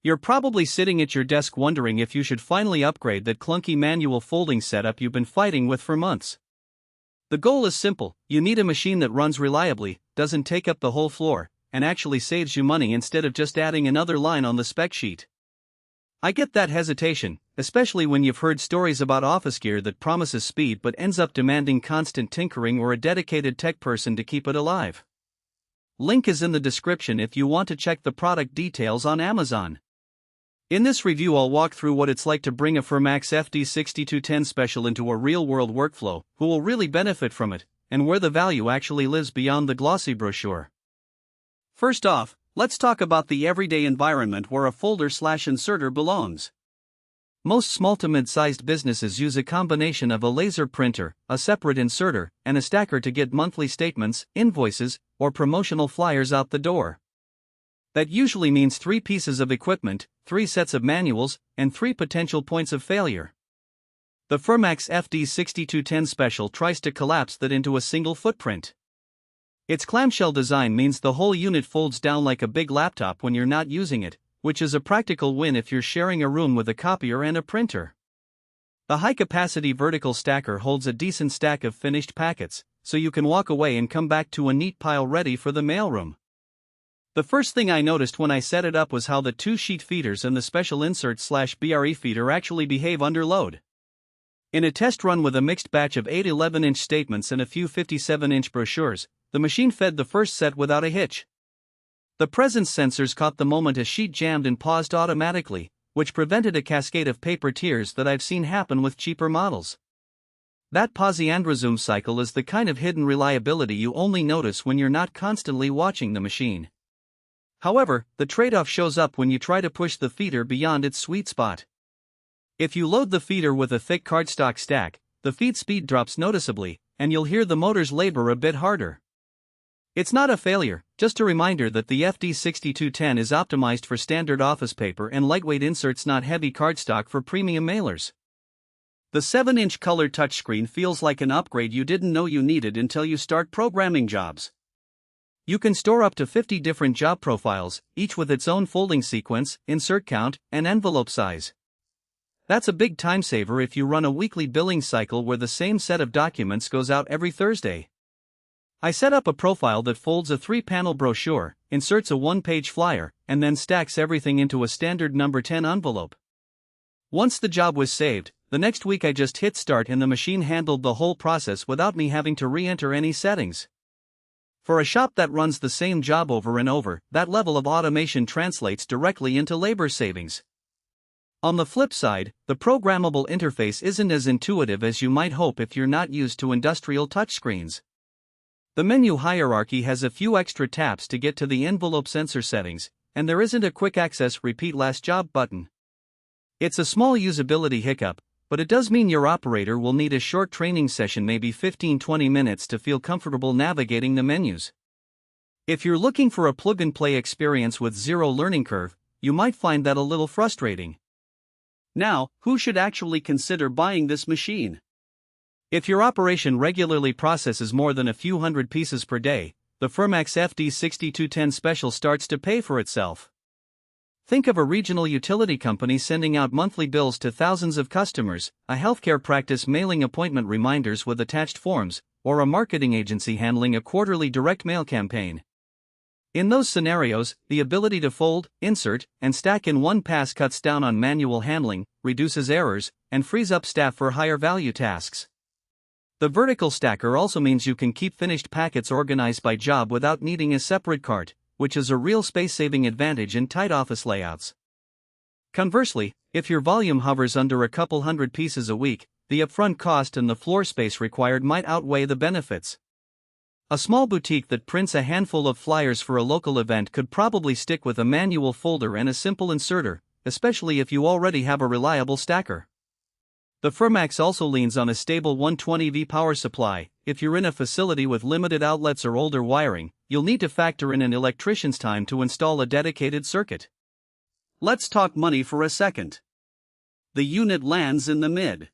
You're probably sitting at your desk wondering if you should finally upgrade that clunky manual folding setup you've been fighting with for months. The goal is simple: you need a machine that runs reliably, doesn't take up the whole floor, and actually saves you money instead of just adding another line on the spec sheet. I get that hesitation, especially when you've heard stories about office gear that promises speed but ends up demanding constant tinkering or a dedicated tech person to keep it alive. Link is in the description if you want to check the product details on Amazon. In this review I'll walk through what it's like to bring a Formax FD6210 Special into a real-world workflow, who will really benefit from it, and where the value actually lives beyond the glossy brochure. First off, let's talk about the everyday environment where a folder/inserter belongs. Most small to mid-sized businesses use a combination of a laser printer, a separate inserter, and a stacker to get monthly statements, invoices, or promotional flyers out the door. That usually means 3 pieces of equipment, 3 sets of manuals, and 3 potential points of failure. The Formax FD6210 Special tries to collapse that into a single footprint. Its clamshell design means the whole unit folds down like a big laptop when you're not using it, which is a practical win if you're sharing a room with a copier and a printer. The high-capacity vertical stacker holds a decent stack of finished packets, so you can walk away and come back to a neat pile ready for the mailroom. The first thing I noticed when I set it up was how the 2 sheet feeders and the special insert/BRE feeder actually behave under load. In a test run with a mixed batch of 8 11-inch statements and a few 57-inch brochures, the machine fed the first set without a hitch. The presence sensors caught the moment a sheet jammed and paused automatically, which prevented a cascade of paper tears that I've seen happen with cheaper models. That pause-and-resume cycle is the kind of hidden reliability you only notice when you're not constantly watching the machine. However, the trade-off shows up when you try to push the feeder beyond its sweet spot. If you load the feeder with a thick cardstock stack, the feed speed drops noticeably, and you'll hear the motors labor a bit harder. It's not a failure, just a reminder that the FD6210 is optimized for standard office paper and lightweight inserts, not heavy cardstock for premium mailers. The 7-inch color touchscreen feels like an upgrade you didn't know you needed until you start programming jobs. You can store up to 50 different job profiles, each with its own folding sequence, insert count, and envelope size. That's a big time saver if you run a weekly billing cycle where the same set of documents goes out every Thursday. I set up a profile that folds a 3-panel brochure, inserts a 1-page flyer, and then stacks everything into a standard number 10 envelope. Once the job was saved, the next week I just hit start and the machine handled the whole process without me having to re-enter any settings. For a shop that runs the same job over and over, that level of automation translates directly into labor savings. On the flip side, the programmable interface isn't as intuitive as you might hope if you're not used to industrial touchscreens. The menu hierarchy has a few extra taps to get to the envelope sensor settings, and there isn't a quick access repeat last job button. It's a small usability hiccup, but it does mean your operator will need a short training session, maybe 15-20 minutes, to feel comfortable navigating the menus. If you're looking for a plug-and-play experience with zero learning curve, you might find that a little frustrating. Now, who should actually consider buying this machine? If your operation regularly processes more than a few hundred pieces per day, the Formax FD6210 Special starts to pay for itself. Think of a regional utility company sending out monthly bills to thousands of customers, a healthcare practice mailing appointment reminders with attached forms, or a marketing agency handling a quarterly direct mail campaign. In those scenarios, the ability to fold, insert, and stack in one pass cuts down on manual handling, reduces errors, and frees up staff for higher value tasks. The vertical stacker also means you can keep finished packets organized by job without needing a separate cart, which is a real space-saving advantage in tight office layouts. Conversely, if your volume hovers under a couple hundred pieces a week, the upfront cost and the floor space required might outweigh the benefits. A small boutique that prints a handful of flyers for a local event could probably stick with a manual folder and a simple inserter, especially if you already have a reliable stacker. The Formax also leans on a stable 120V power supply. If you're in a facility with limited outlets or older wiring, you'll need to factor in an electrician's time to install a dedicated circuit. Let's talk money for a second. The unit lands in the mid